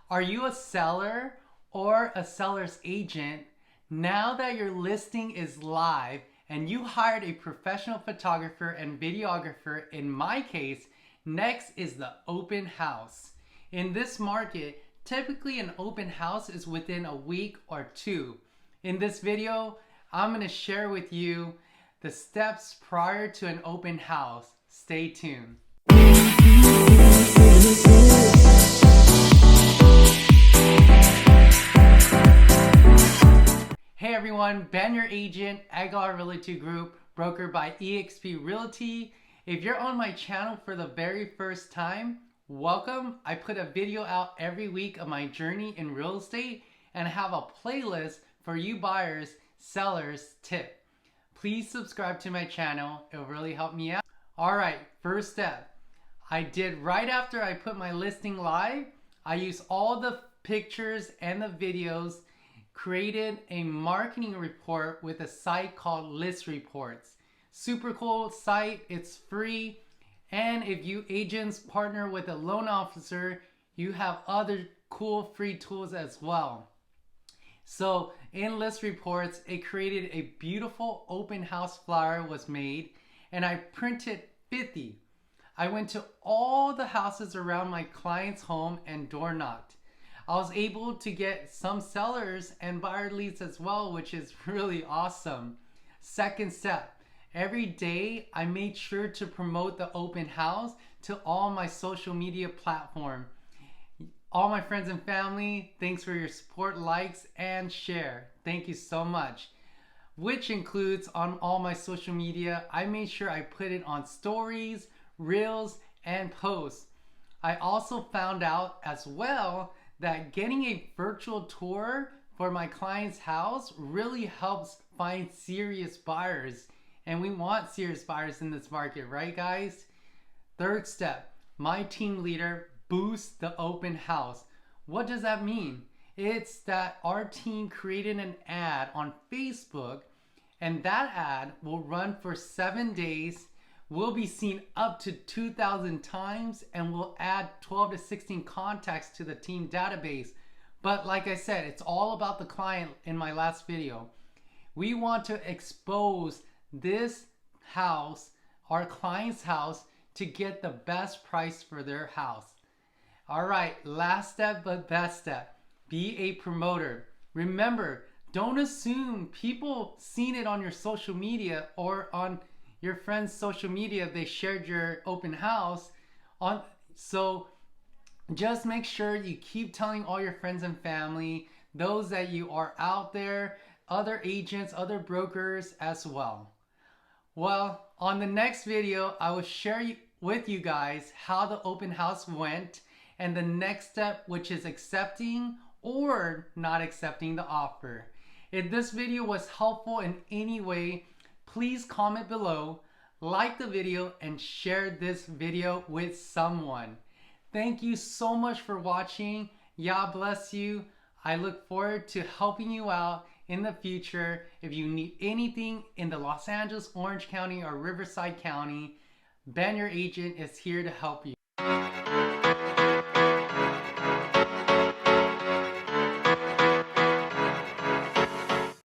Are you a seller or a seller's agent? Now that your listing is live and you hired a professional photographer and videographer, in my case, next is the open house. In this market, typically an open house is within a week or two. In this video, I'm going to share with you the steps prior to an open house. Stay tuned. Hey everyone, Ben your agent, Aguilar Realty Group, brokered by eXp Realty. If you're on my channel for the very first time, welcome. I put a video out every week of my journey in real estate and have a playlist for you buyers, sellers tip. Please subscribe to my channel, it'll really help me out. Alright, first step. I did right after I put my listing live, I used all the pictures and the videos, created a marketing report with a site called List Reports. Super cool site, it's free, and if you agents partner with a loan officer, you have other cool free tools as well. So in List Reports, it created a beautiful open house flyer was made, and I printed 50. I went to all the houses around my client's home and door knocked. I was able to get some sellers and buyer leads as well, which is really awesome. Second step, every day I made sure to promote the open house to all my social media platforms. All my friends and family, thanks for your support, likes, and share. Thank you so much. Which includes on all my social media, I made sure I put it on stories, reels, and posts. I also found out as well that getting a virtual tour for my client's house really helps find serious buyers. And we want serious buyers in this market, right guys? Third step, my team leader boosts the open house. What does that mean? It's that our team created an ad on Facebook, and that ad will run for 7 days, will be seen up to 2,000 times, and will add 12 to 16 contacts to the team database. But like I said, it's all about the client in my last video. We want to expose this house, our client's house, to get the best price for their house. All right, last step but best step, be a promoter. Remember, don't assume people seen it on your social media or on your friend's social media, they shared your open house on. So just make sure you keep telling all your friends and family, those that you are out there, other agents, other brokers as well. Well, on the next video, I will share with you guys how the open house went and the next step, which is accepting or not accepting the offer. If this video was helpful in any way, please comment below, like the video, and share this video with someone. Thank you so much for watching. Yah bless you. I look forward to helping you out in the future. If you need anything in the Los Angeles, Orange County, or Riverside County, Ben your agent is here to help you.